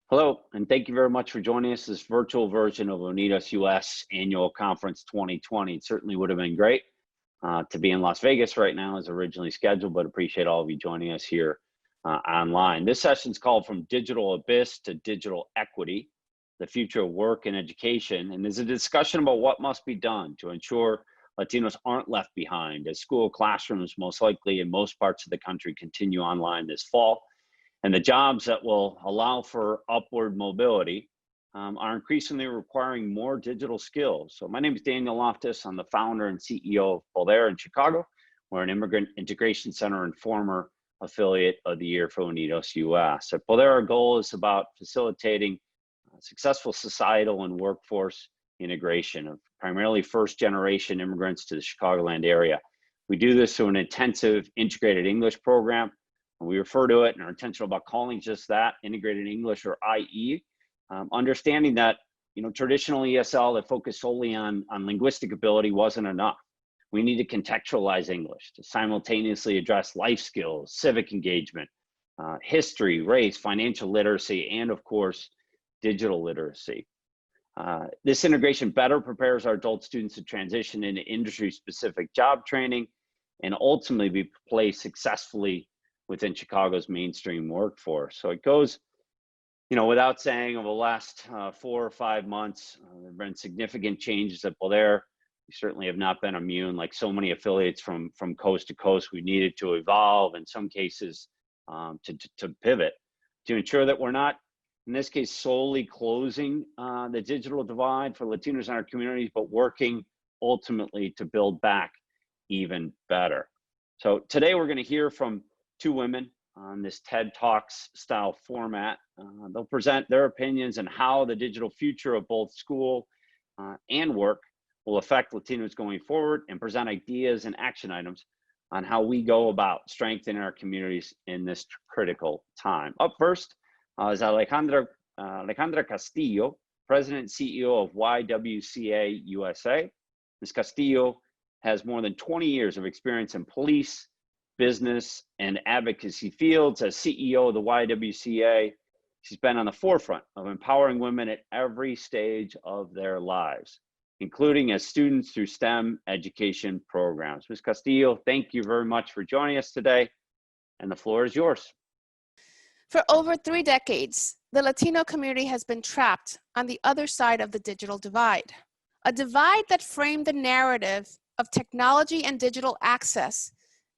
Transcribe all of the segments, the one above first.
Hello, and thank you very much for joining us this virtual version of Unidos US Annual Conference 2020. It certainly would have been great to be in Las Vegas right now as originally scheduled, but appreciate all of you joining us here online. This session is called From Digital Abyss to Digital Equity, the Future of Work and Education, and is a discussion about what must be done to ensure Latinos aren't left behind as school classrooms most likely in most parts of the country continue online this fall. And the jobs that will allow for upward mobility are increasingly requiring more digital skills. So my name is Daniel Loftus. I'm the founder and CEO of Poder in Chicago. We're an immigrant integration center and former affiliate of the year for Unidos US. At Poder, our goal is about facilitating successful societal and workforce integration of primarily first-generation immigrants to the Chicagoland area. We do this through an intensive integrated English program. We refer to it and are intentional about calling just that, integrated English, or IE, understanding that traditional ESL that focused solely on linguistic ability wasn't enough. We need to contextualize English to simultaneously address life skills, civic engagement, history, race, financial literacy, and of course, digital literacy. This integration better prepares our adult students to transition into industry-specific job training and ultimately be placed successfully within Chicago's mainstream workforce. So it goes, without saying, over the last 4 or 5 months, there have been significant changes at Poder. We certainly have not been immune, like so many affiliates from coast to coast. We needed to evolve, in some cases, to pivot, to ensure that we're not, in this case, solely closing the digital divide for Latinos in our communities, but working ultimately to build back even better. So today we're going to hear from 2 women on this TED Talks style format. They'll present their opinions on how the digital future of both school and work will affect Latinos going forward, and present ideas and action items on how we go about strengthening our communities in this critical time. Up first is Alejandra Castillo, President and CEO of YWCA USA. Ms. Castillo has more than 20 years of experience in police, business, and advocacy fields. As CEO of the YWCA, she's been on the forefront of empowering women at every stage of their lives, including as students through STEM education programs. Ms. Castillo, thank you very much for joining us today, and the floor is yours. For over 3 decades, the Latino community has been trapped on the other side of the digital divide, a divide that framed the narrative of technology and digital access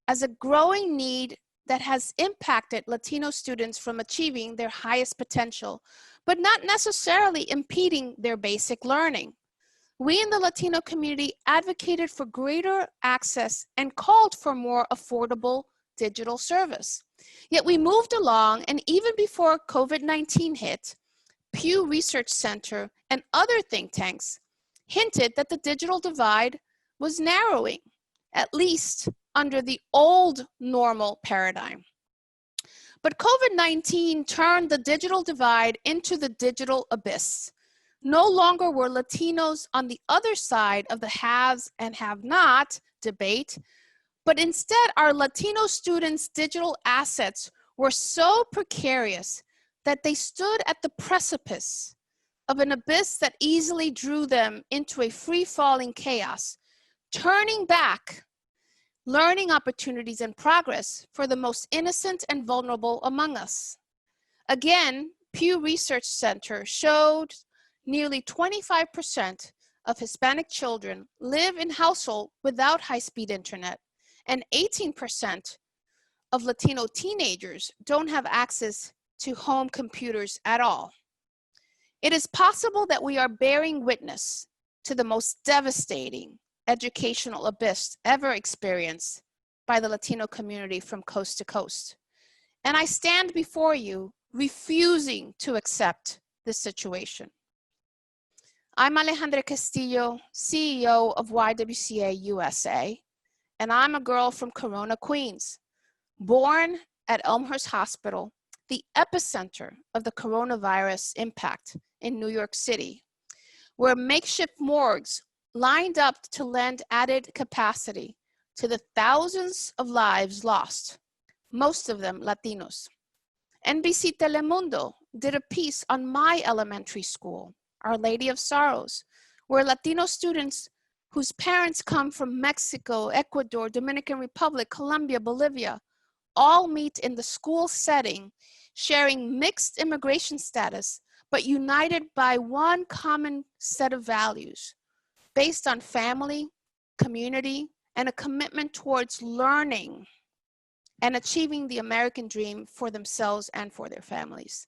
as a growing need that has impacted Latino students from achieving their highest potential, but not necessarily impeding their basic learning. We in the Latino community advocated for greater access and called for more affordable digital service. Yet we moved along, and even before COVID-19 hit, Pew Research Center and other think tanks hinted that the digital divide was narrowing, at least under the old normal paradigm. But COVID-19 turned the digital divide into the digital abyss. No longer were Latinos on the other side of the haves and have-not debate, but instead our Latino students' digital assets were so precarious that they stood at the precipice of an abyss that easily drew them into a free-falling chaos, turning back learning opportunities and progress for the most innocent and vulnerable among us. Again, Pew Research Center showed nearly 25% of Hispanic children live in households without high-speed internet, and 18% of Latino teenagers don't have access to home computers at all. It is possible that we are bearing witness to the most devastating educational abyss ever experienced by the Latino community from coast to coast. And I stand before you refusing to accept this situation. I'm Alejandra Castillo, CEO of YWCA USA, and I'm a girl from Corona, Queens, born at Elmhurst Hospital, the epicenter of the coronavirus impact in New York City, where makeshift morgues lined up to lend added capacity to the thousands of lives lost, most of them Latinos. NBC Telemundo did a piece on my elementary school, Our Lady of Sorrows, where Latino students whose parents come from Mexico, Ecuador, Dominican Republic, Colombia, Bolivia, all meet in the school setting, sharing mixed immigration status, but united by one common set of values based on family, community, and a commitment towards learning and achieving the American dream for themselves and for their families.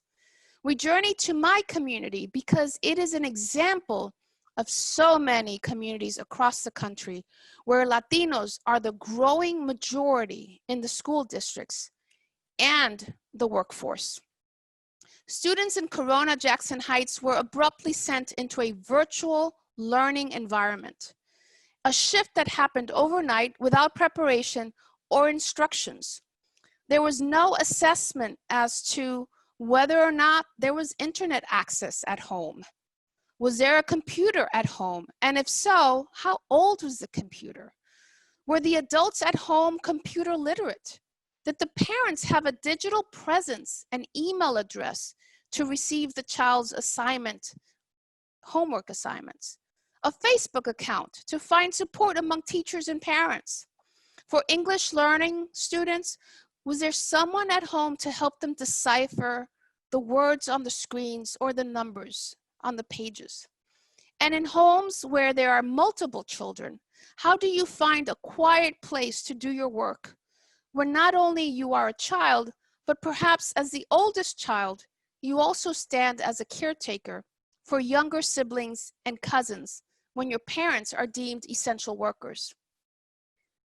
We journey to my community because it is an example of so many communities across the country where Latinos are the growing majority in the school districts and the workforce. Students in Corona Jackson Heights were abruptly sent into a virtual learning environment, a shift that happened overnight without preparation or instructions. There was no assessment as to whether or not there was internet access at home. Was there a computer at home? And if so, how old was the computer? Were the adults at home computer literate? Did the parents have a digital presence and email address to receive the child's homework assignments? A Facebook account to find support among teachers and parents? For English learning students, was there someone at home to help them decipher the words on the screens or the numbers on the pages? And in homes where there are multiple children, how do you find a quiet place to do your work where not only you are a child, but perhaps as the oldest child, you also stand as a caretaker for younger siblings and cousins when your parents are deemed essential workers?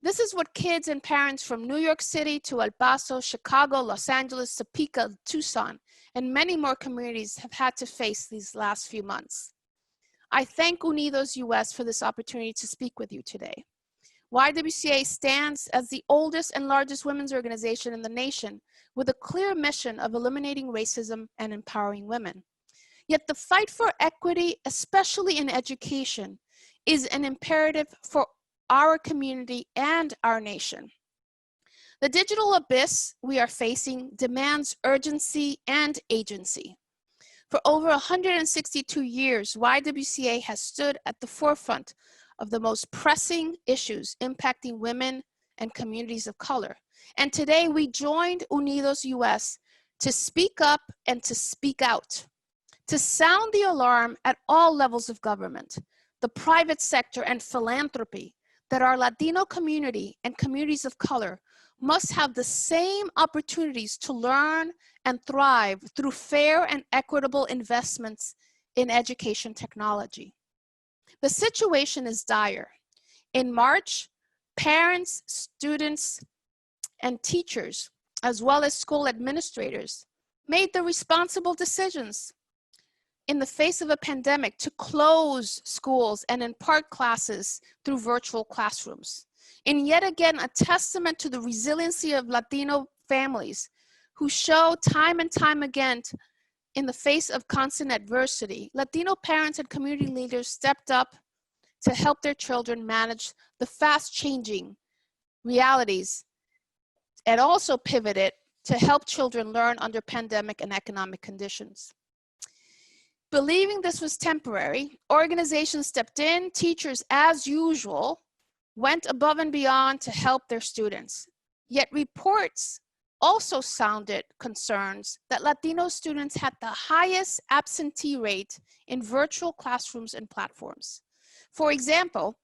This is what kids and parents from New York City to El Paso, Chicago, Los Angeles, Topeka, Tucson, and many more communities have had to face these last few months. I thank Unidos US for this opportunity to speak with you today. YWCA stands as the oldest and largest women's organization in the nation with a clear mission of eliminating racism and empowering women. Yet the fight for equity, especially in education, is an imperative for our community and our nation. The digital abyss we are facing demands urgency and agency. For over 162 years, YWCA has stood at the forefront of the most pressing issues impacting women and communities of color. And today we joined Unidos US to speak up and to speak out, to sound the alarm at all levels of government, the private sector and philanthropy, that our Latino community and communities of color must have the same opportunities to learn and thrive through fair and equitable investments in education technology. The situation is dire. In March, parents, students, and teachers, as well as school administrators, made the responsible decisions in the face of a pandemic to close schools and impart classes through virtual classrooms. And yet again, a testament to the resiliency of Latino families who show time and time again in the face of constant adversity, Latino parents and community leaders stepped up to help their children manage the fast-changing realities and also pivoted to help children learn under pandemic and economic conditions. Believing this was temporary, organizations stepped in, teachers, as usual, went above and beyond to help their students. Yet reports also sounded concerns that Latino students had the highest absentee rate in virtual classrooms and platforms. For example,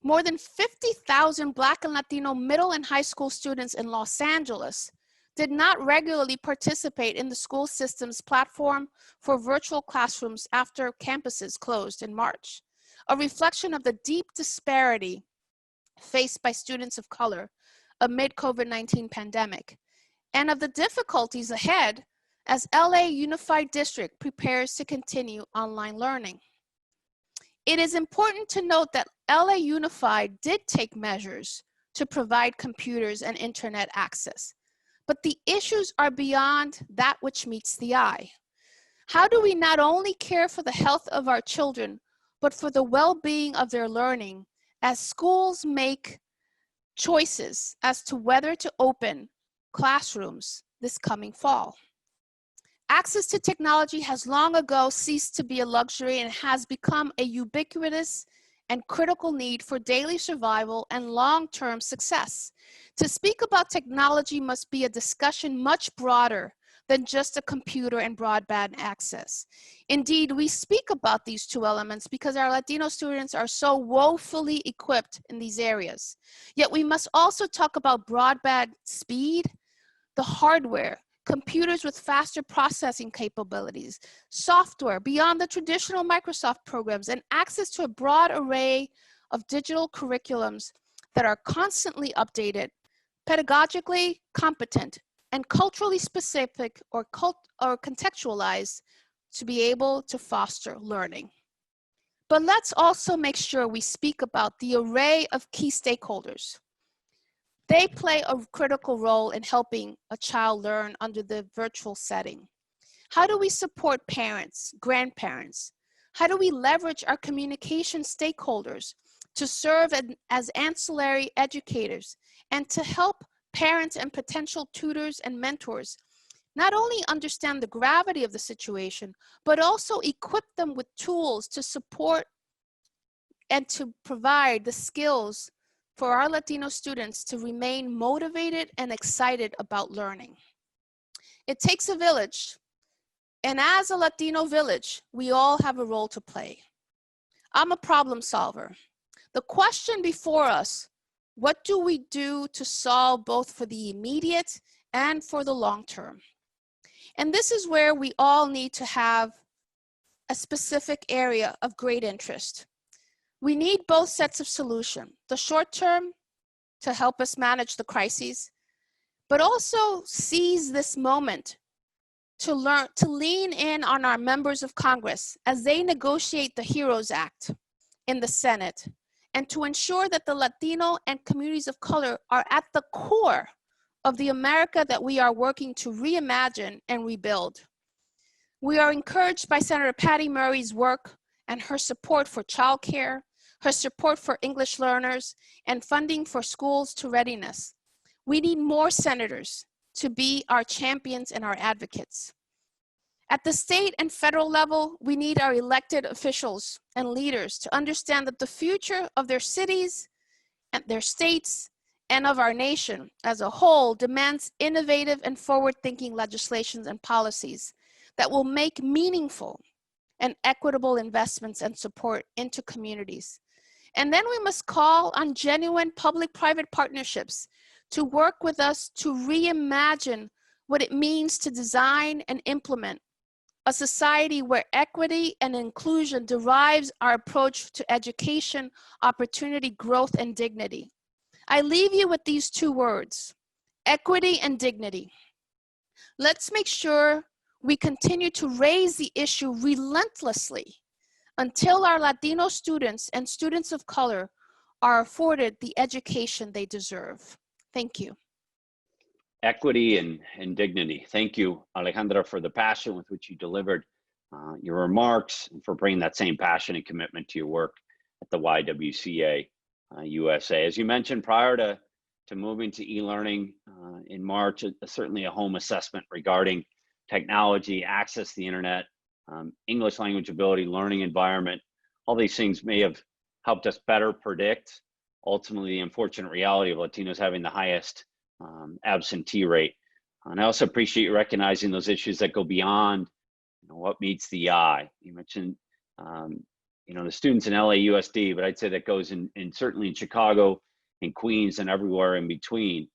more than 50,000 Black and Latino middle and high school students in Los Angeles did not regularly participate in the school system's platform for virtual classrooms after campuses closed in March, a reflection of the deep disparity faced by students of color amid COVID-19 pandemic, and of the difficulties ahead as LA Unified District prepares to continue online learning. It is important to note that LA Unified did take measures to provide computers and internet access, but the issues are beyond that which meets the eye. How do we not only care for the health of our children, but for the well-being of their learning as schools make choices as to whether to open classrooms this coming fall? Access to technology has long ago ceased to be a luxury and has become a ubiquitous and critical need for daily survival and long-term success. To speak about technology must be a discussion much broader than just a computer and broadband access. Indeed, we speak about these two elements because our Latino students are so woefully equipped in these areas. Yet we must also talk about broadband speed, the hardware, computers with faster processing capabilities, software beyond the traditional Microsoft programs, and access to a broad array of digital curriculums that are constantly updated, pedagogically competent, and culturally specific or contextualized to be able to foster learning. But let's also make sure we speak about the array of key stakeholders. They play a critical role in helping a child learn under the virtual setting. How do we support parents, grandparents? How do we leverage our communication stakeholders to serve as ancillary educators and to help parents and potential tutors and mentors not only understand the gravity of the situation, but also equip them with tools to support and to provide the skills for our Latino students to remain motivated and excited about learning. It takes a village, and as a Latino village, we all have a role to play. I'm a problem solver. The question before us, what do we do to solve both for the immediate and for the long term? And this is where we all need to have a specific area of great interest. We need both sets of solutions, the short term to help us manage the crises, but also seize this moment to lean in on our members of Congress as they negotiate the HEROES Act in the Senate, and to ensure that the Latino and communities of color are at the core of the America that we are working to reimagine and rebuild. We are encouraged by Senator Patty Murray's work and her support for childcare, her support for English learners, and funding for schools to readiness. We need more senators to be our champions and our advocates. At the state and federal level, we need our elected officials and leaders to understand that the future of their cities and their states and of our nation as a whole demands innovative and forward-thinking legislations and policies that will make meaningful and equitable investments and support into communities. And then we must call on genuine public-private partnerships to work with us to reimagine what it means to design and implement a society where equity and inclusion derives our approach to education, opportunity, growth, and dignity. I leave you with these two words, equity and dignity. Let's make sure we continue to raise the issue relentlessly until our Latino students and students of color are afforded the education they deserve. Thank you. Equity and dignity. Thank you, Alejandra, for the passion with which you delivered your remarks and for bringing that same passion and commitment to your work at the YWCA USA. As you mentioned, prior to moving to e-learning in March, certainly a home assessment regarding technology, access to the internet, English language ability, learning environment, all these things may have helped us better predict ultimately the unfortunate reality of Latinos having the highest absentee rate. And I also appreciate you recognizing those issues that go beyond what meets the eye. You mentioned the students in LAUSD, but I'd say that goes in certainly in Chicago, in Queens, and everywhere in between.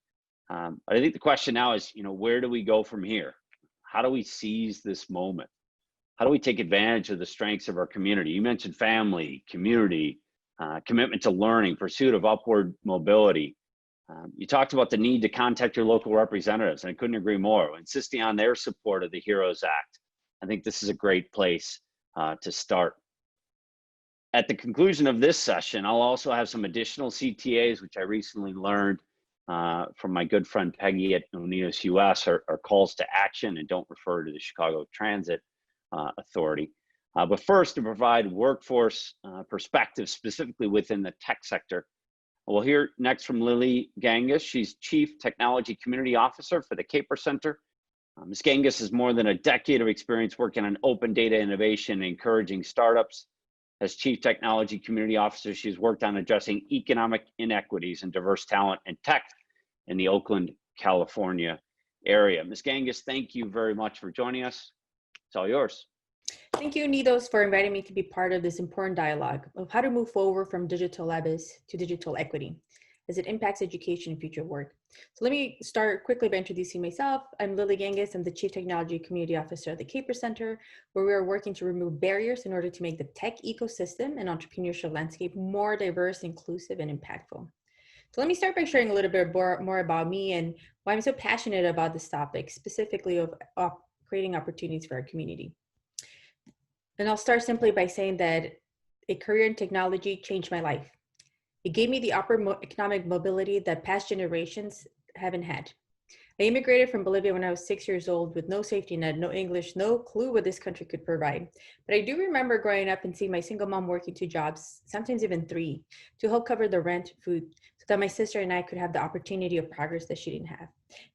But I think the question now is, where do we go from here? How do we seize this moment? How do we take advantage of the strengths of our community? You mentioned family, community, commitment to learning, pursuit of upward mobility. You talked about the need to contact your local representatives, and I couldn't agree more, insisting on their support of the HEROES Act. I think this is a great place to start. At the conclusion of this session, I'll also have some additional CTAs, which I recently learned from my good friend Peggy at Unidas US, are calls to action and don't refer to the Chicago Transit Authority. But first, to provide workforce perspective, specifically within the tech sector, we'll hear next from Lily Genghis. She's Chief Technology Community Officer for the Caper Center Ms. Genghis has more than a decade of experience working on open data innovation and encouraging startups. As Chief Technology Community Officer, she's worked on addressing economic inequities and diverse talent in tech in the Oakland, California area. Ms. Genghis, thank you very much for joining us. It's all yours. Thank you, Nidos, for inviting me to be part of this important dialogue of how to move forward from digital abyss to digital equity as it impacts education and future work. So let me start quickly by introducing myself. I'm Lily Genghis. I'm the Chief Technology Community Officer at the Caper Center, where we are working to remove barriers in order to make the tech ecosystem and entrepreneurship landscape more diverse, inclusive, and impactful. So let me start by sharing a little bit more about me and why I'm so passionate about this topic, specifically of creating opportunities for our community. And I'll start simply by saying that a career in technology changed my life. It gave me the upper economic mobility that past generations haven't had. I immigrated from Bolivia when I was 6 years old with no safety net, no English, no clue what this country could provide. But I do remember growing up and seeing my single mom working 2 jobs, sometimes even 3, to help cover the rent, food, so that my sister and I could have the opportunity of progress that she didn't have.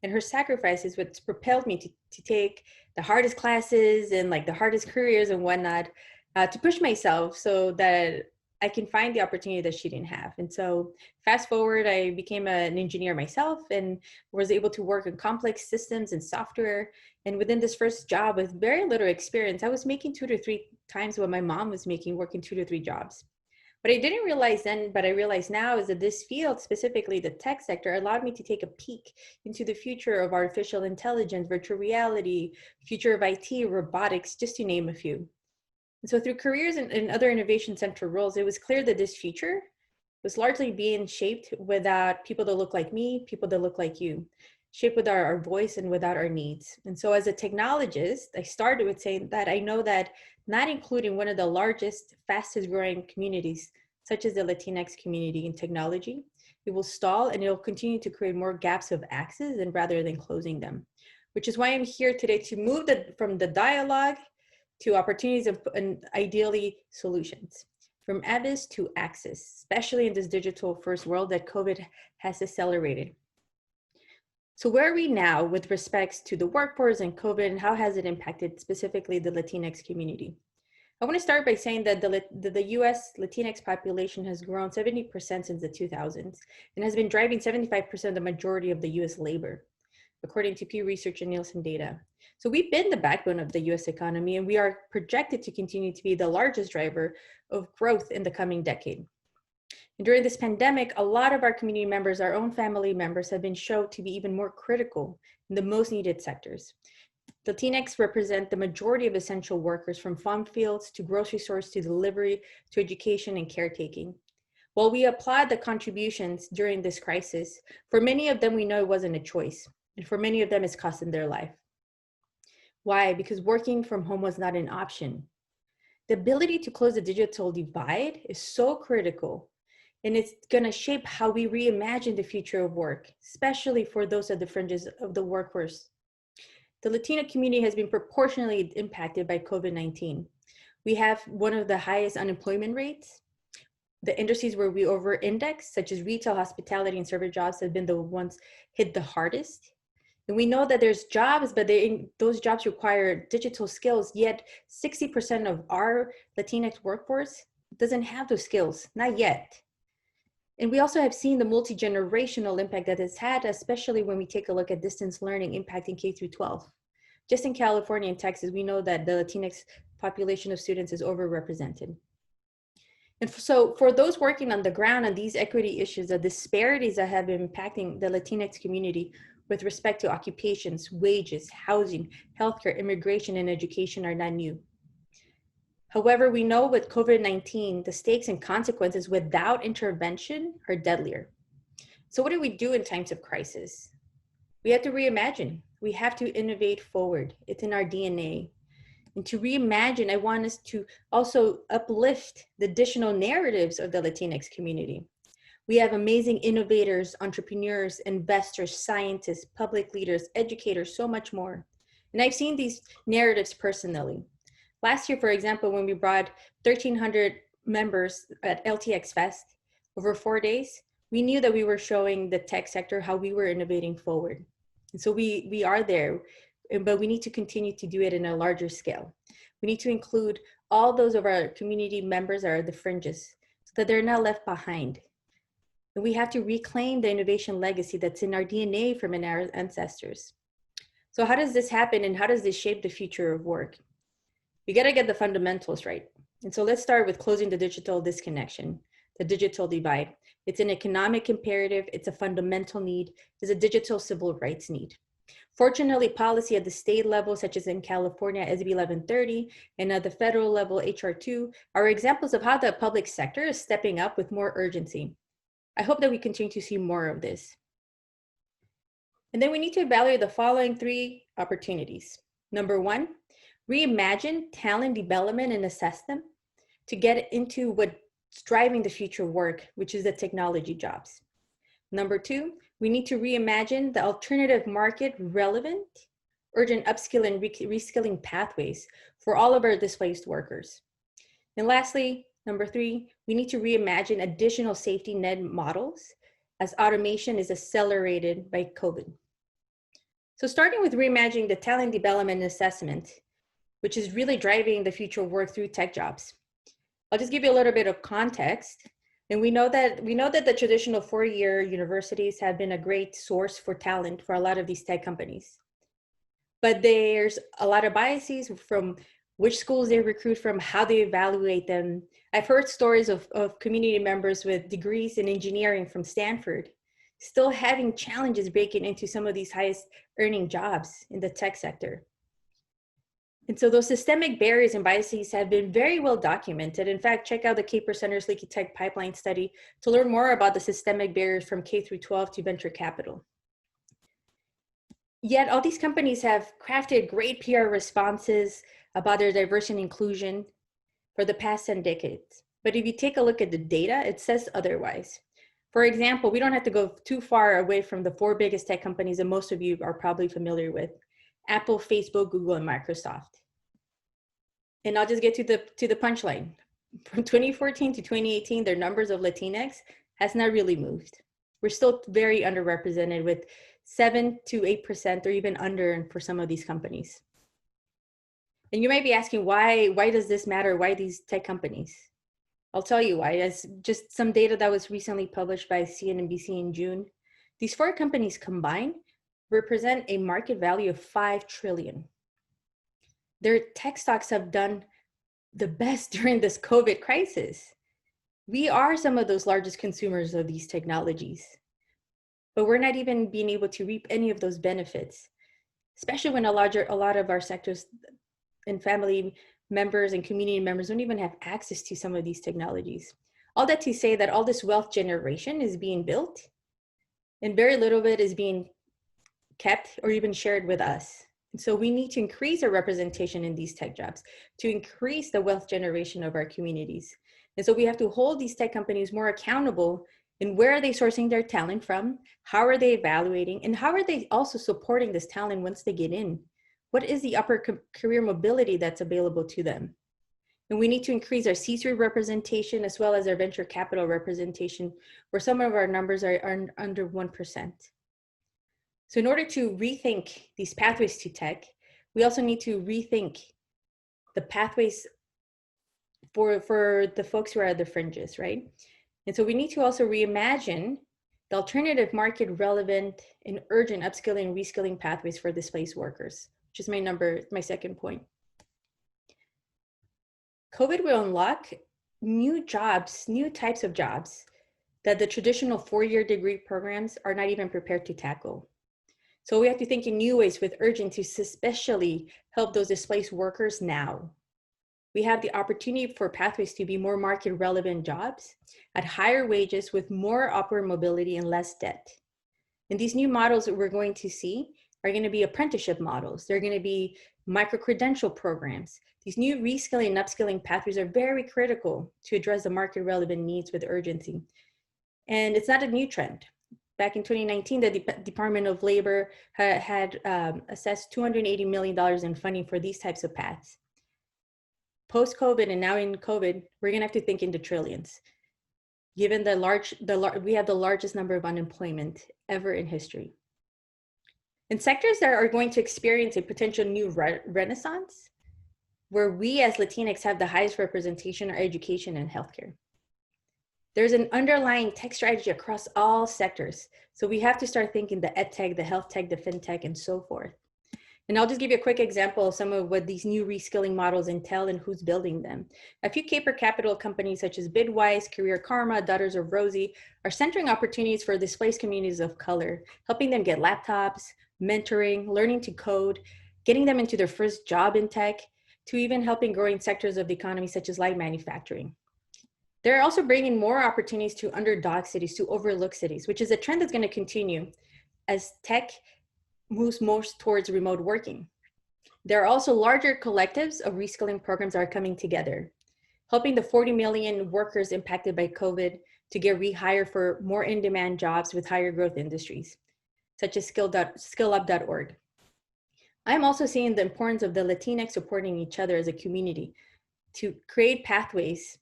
And her sacrifice is what propelled me to take the hardest classes and like the hardest careers and whatnot, to push myself so that I can find the opportunity that she didn't have. And so fast forward, I became an engineer myself and was able to work in complex systems and software. And within this first job with very little experience, I was making 2 to 3 times what my mom was making, working 2 to 3 jobs. What I didn't realize then, but I realize now, is that this field, specifically the tech sector, allowed me to take a peek into the future of artificial intelligence, virtual reality, future of IT, robotics, just to name a few. And so through careers and other innovation center roles, it was clear that this future was largely being shaped without people that look like me, people that look like you, shaped with our voice and without our needs. And so as a technologist, I started with saying that I know that not including one of the largest, fastest growing communities, such as the Latinx community in technology, it will stall and it'll continue to create more gaps of access and rather than closing them, which is why I'm here today to move from the dialogue to opportunities and ideally solutions, from abyss to access, especially in this digital first world that COVID has accelerated. So where are we now with respects to the workforce and COVID, and how has it impacted specifically the Latinx community? I want to start by saying that the US Latinx population has grown 70% since the 2000s and has been driving 75% of the majority of the US labor, according to Pew Research and Nielsen data. So we've been the backbone of the US economy, and we are projected to continue to be the largest driver of growth in the coming decade. And during this pandemic, a lot of our community members, our own family members, have been shown to be even more critical in the most needed sectors. Latinx represent the majority of essential workers, from farm fields to grocery stores to delivery to education and caretaking. While we applaud the contributions during this crisis, for many of them we know it wasn't a choice, and for many of them it's costing their life. Why? Because working from home was not an option. The ability to close the digital divide is so critical, and it's going to shape how we reimagine the future of work, especially for those at the fringes of the workforce. The Latino community has been proportionally impacted by COVID-19. We have one of the highest unemployment rates. The industries where we over-index, such as retail, hospitality, and service jobs, have been the ones hit the hardest. And we know that there's jobs, but those jobs require digital skills, yet 60% of our Latinx workforce doesn't have those skills, not yet. And we also have seen the multi-generational impact that it's had, especially when we take a look at distance learning impacting K through 12. Just in California and Texas, we know that the Latinx population of students is overrepresented. And so for those working on the ground on these equity issues, the disparities that have been impacting the Latinx community with respect to occupations, wages, housing, healthcare, immigration, and education are not new. However, we know with COVID-19, the stakes and consequences without intervention are deadlier. So what do we do in times of crisis? We have to reimagine. We have to innovate forward. It's in our DNA. And to reimagine, I want us to also uplift the additional narratives of the Latinx community. We have amazing innovators, entrepreneurs, investors, scientists, public leaders, educators, so much more. And I've seen these narratives personally. Last year, for example, when we brought 1,300 members at LTX Fest over 4 days, we knew that we were showing the tech sector how we were innovating forward. And so we are there. but we need to continue to do it in a larger scale. We need to include all those of our community members that are the fringes so that they're not left behind. And we have to reclaim the innovation legacy that's in our DNA from our ancestors. So how does this happen and how does this shape the future of work? We got to get the fundamentals right. And so let's start with closing the digital disconnection, the digital divide. It's an economic imperative, it's a fundamental need, it's a digital civil rights need. Fortunately, policy at the state level, such as in California, SB 1130, and at the federal level, HR 2, are examples of how the public sector is stepping up with more urgency. I hope that we continue to see more of this. And then we need to evaluate the following 3 opportunities. Number 1, reimagine talent development and assess them to get into what's driving the future work, which is the technology jobs. Number 2, we need to reimagine the alternative market relevant, urgent upskill and reskilling pathways for all of our displaced workers. And lastly, number 3, we need to reimagine additional safety net models as automation is accelerated by COVID. So starting with reimagining the talent development and assessment, which is really driving the future work through tech jobs. I'll just give you a little bit of context. And we know that the traditional 4-year universities have been a great source for talent for a lot of these tech companies. But there's a lot of biases from which schools they recruit from, how they evaluate them. I've heard stories of community members with degrees in engineering from Stanford still having challenges breaking into some of these highest earning jobs in the tech sector. And so those systemic barriers and biases have been very well documented. In fact, check out the Caper Center's Leaky Tech Pipeline study to learn more about the systemic barriers from K through 12 to venture capital. Yet all these companies have crafted great PR responses about their diversity and inclusion for the past 10 decades. But if you take a look at the data, it says otherwise. For example, we don't have to go too far away from the 4 biggest tech companies that most of you are probably familiar with: Apple, Facebook, Google, and Microsoft. And I'll just get to the punchline. From 2014 to 2018, their numbers of Latinx has not really moved. We're still very underrepresented with 7 to 8% or even under for some of these companies. And you might be asking, why does this matter? Why these tech companies? I'll tell you why. As just some data that was recently published by CNBC in June, these 4 companies combined represent a market value of $5 trillion. Their tech stocks have done the best during this COVID crisis. We are some of those largest consumers of these technologies, but we're not even being able to reap any of those benefits, especially when a lot of our sectors and family members and community members don't even have access to some of these technologies. All that to say that all this wealth generation is being built and very little of it is being kept or even shared with us. And so we need to increase our representation in these tech jobs to increase the wealth generation of our communities. And so we have to hold these tech companies more accountable in where are they sourcing their talent from, how are they evaluating, and how are they also supporting this talent once they get in? What is the upper career mobility that's available to them? And we need to increase our C-suite representation as well as our venture capital representation, where some of our numbers are under 1%. So in order to rethink these pathways to tech, we also need to rethink the pathways for the folks who are at the fringes, right? And so we need to also reimagine the alternative market relevant and urgent upskilling and reskilling pathways for displaced workers, which is my second point. COVID will unlock new jobs, new types of jobs that the traditional 4-year degree programs are not even prepared to tackle. So we have to think in new ways with urgency to especially help those displaced workers now. We have the opportunity for pathways to be more market relevant jobs at higher wages with more upward mobility and less debt. And these new models that we're going to see are going to be apprenticeship models. They're going to be micro-credential programs. These new reskilling and upskilling pathways are very critical to address the market relevant needs with urgency. And it's not a new trend. Back in 2019, the Department of Labor had assessed $280 million in funding for these types of paths. Post-COVID and now in COVID, we're gonna have to think into trillions, given we have the largest number of unemployment ever in history. In sectors that are going to experience a potential new renaissance, where we as Latinx have the highest representation are education and healthcare. There's an underlying tech strategy across all sectors. So we have to start thinking the ed tech, the health tech, the fintech, and so forth. And I'll just give you a quick example of some of what these new reskilling models entail and who's building them. A few Caper Capital companies such as Bidwise, Career Karma, Daughters of Rosie are centering opportunities for displaced communities of color, helping them get laptops, mentoring, learning to code, getting them into their first job in tech, to even helping growing sectors of the economy such as light manufacturing. They're also bringing more opportunities to underdog cities, to overlooked cities, which is a trend that's going to continue as tech moves most towards remote working. There are also larger collectives of reskilling programs that are coming together, helping the 40 million workers impacted by COVID to get rehired for more in-demand jobs with higher growth industries, such as skillup.org. I'm also seeing the importance of the Latinx supporting each other as a community to create pathways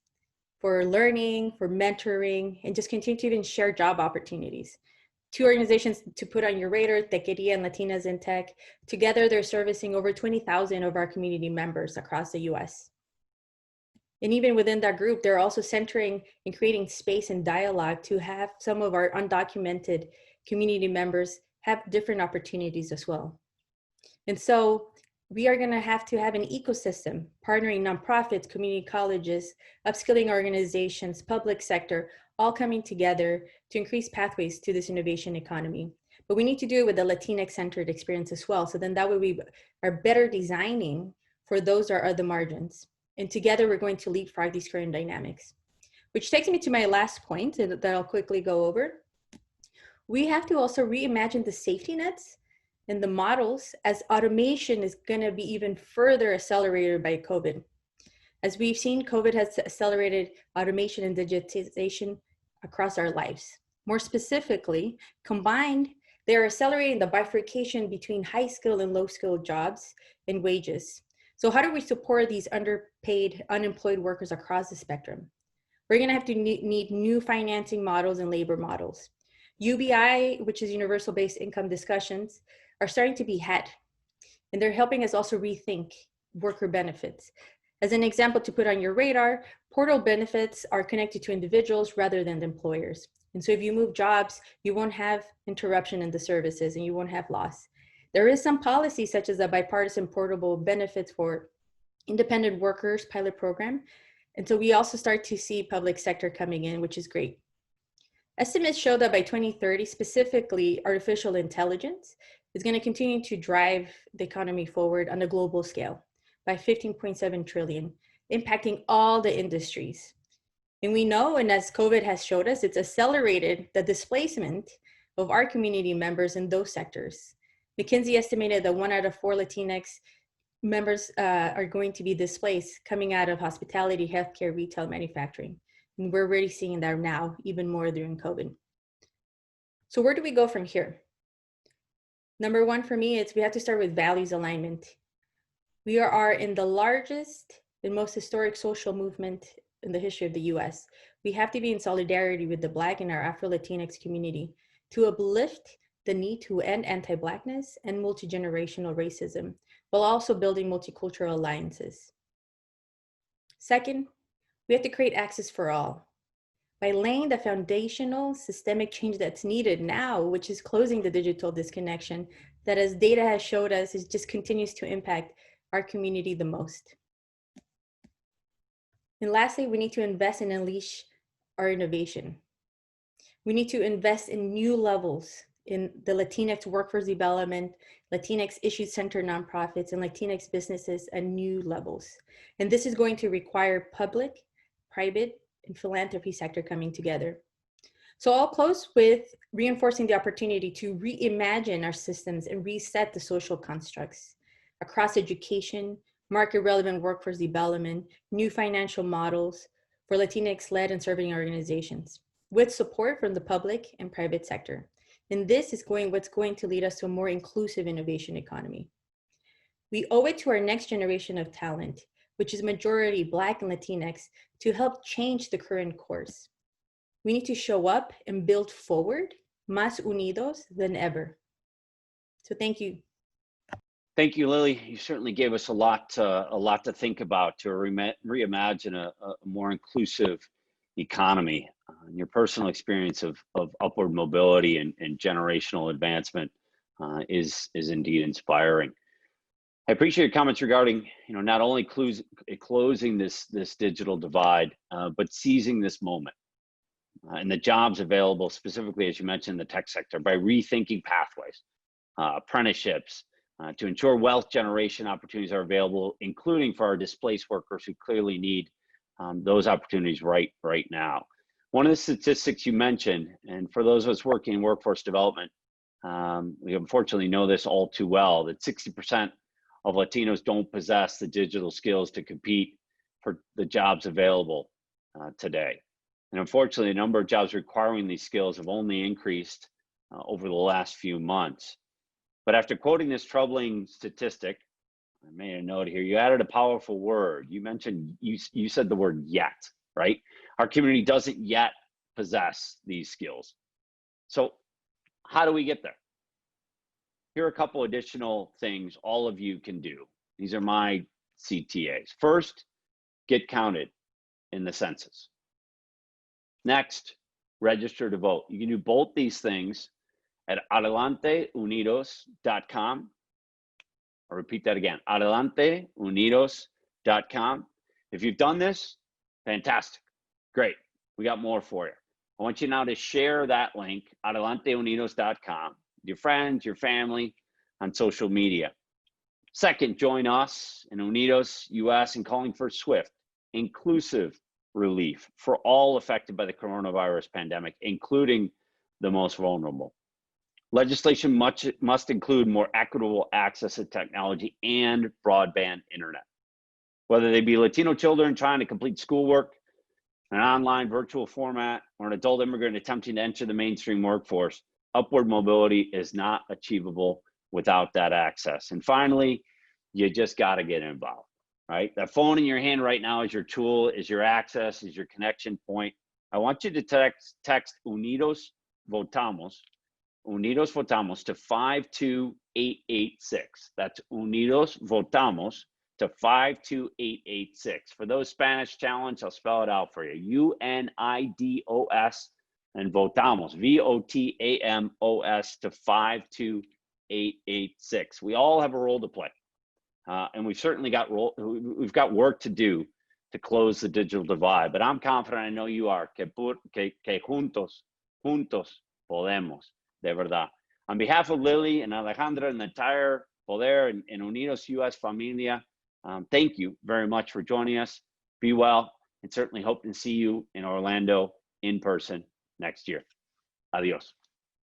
for learning, for mentoring, and just continue to even share job opportunities. Two organizations to put on your radar, Tequeria and Latinas in Tech. Together, they're servicing over 20,000 of our community members across the US. And even within that group, they're also centering and creating space and dialogue to have some of our undocumented community members have different opportunities as well. And so we are going to have an ecosystem, partnering nonprofits, community colleges, upskilling organizations, public sector, all coming together to increase pathways to this innovation economy. But we need to do it with a Latinx-centered experience as well. So then that way we are better designing for those that are the margins. And together we're going to leapfrog these current dynamics. Which takes me to my last point that I'll quickly go over. We have to also reimagine the safety nets and the models, as automation is going to be even further accelerated by COVID. As we've seen, COVID has accelerated automation and digitization across our lives. More specifically, combined, they are accelerating the bifurcation between high-skilled and low-skilled jobs and wages. So how do we support these underpaid, unemployed workers across the spectrum? We're going to have to need new financing models and labor models. UBI, which is Universal Basic Income discussions, are starting to be had, and they're helping us also rethink worker benefits. As an example to put on your radar, portal benefits are connected to individuals rather than the employers. And so if you move jobs, you won't have interruption in the services and you won't have loss. There is some policy such as a bipartisan portable benefits for independent workers pilot program. And so we also start to see public sector coming in, which is great. Estimates show that by 2030, specifically artificial intelligence is going to continue to drive the economy forward on a global scale by 15.7 trillion, impacting all the industries. And we know, and as COVID has showed us, it's accelerated the displacement of our community members in those sectors. McKinsey estimated that 1 out of 4 Latinx members are going to be displaced coming out of hospitality, healthcare, retail, manufacturing. And we're already seeing that now, even more during COVID. So where do we go from here? Number one for me is we have to start with values alignment. We are in the largest and most historic social movement in the history of the US. We have to be in solidarity with the Black and our Afro-Latinx community to uplift the need to end anti-Blackness and multi-generational racism, while also building multicultural alliances. Second, we have to create access for all by laying the foundational systemic change that's needed now, which is closing the digital disconnection that, as data has showed us, it just continues to impact our community the most. And lastly, we need to invest and unleash our innovation. We need to invest in new levels in the Latinx workforce development, Latinx issue-centered nonprofits, and Latinx businesses at new levels. And this is going to require public, private, and philanthropy sector coming together. So I'll close with reinforcing the opportunity to reimagine our systems and reset the social constructs across education, market-relevant workforce development, new financial models for Latinx-led and serving organizations, with support from the public and private sector. And this is what's going to lead us to a more inclusive innovation economy. We owe it to our next generation of talent, which is majority Black and Latinx, to help change the current course. We need to show up and build forward, más unidos than ever. So thank you. Thank you, Lily. You certainly gave us a lot to think about to reimagine a more inclusive economy. Your personal experience of upward mobility and generational advancement is indeed inspiring. I appreciate your comments regarding, not only closing this digital divide, but seizing this moment and the jobs available, specifically, as you mentioned, in the tech sector, by rethinking pathways, apprenticeships, to ensure wealth generation opportunities are available, including for our displaced workers who clearly need those opportunities right now. One of the statistics you mentioned, and for those of us working in workforce development, we unfortunately know this all too well, that 60% of Latinos don't possess the digital skills to compete for the jobs available today. And unfortunately, the number of jobs requiring these skills have only increased over the last few months. But after quoting this troubling statistic, I made a note here, you added a powerful word. You mentioned, you said the word yet, right? Our community doesn't yet possess these skills. So how do we get there? Here are a couple additional things all of you can do. These are my CTAs. First, get counted in the census. Next, register to vote. You can do both these things at adelanteunidos.com. I'll repeat that again, adelanteunidos.com. If you've done this, fantastic, great. We got more for you. I want you now to share that link, adelanteunidos.com, with your friends, your family, on social media. Second, join us in Unidos US in calling for swift, inclusive relief for all affected by the coronavirus pandemic, including the most vulnerable. Legislation must include more equitable access to technology and broadband internet. Whether they be Latino children trying to complete schoolwork, an online virtual format, or an adult immigrant attempting to enter the mainstream workforce, upward mobility is not achievable without that access. And finally, you just got to get involved, right? That phone in your hand right now is your tool, is your access, is your connection point. I want you to text Unidos Votamos to 52886. That's Unidos Votamos to 52886. For those Spanish challenged, I'll spell it out for you. UNIDOS and Votamos, VOTAMOS to 52886. We all have a role to play. And we've certainly got work to do to close the digital divide, but I'm confident, I know you are, que juntos podemos, de verdad. On behalf of Lily and Alejandra and the entire Poder and Unidos US familia, thank you very much for joining us. Be well, and certainly hope to see you in Orlando in person next year. Adios.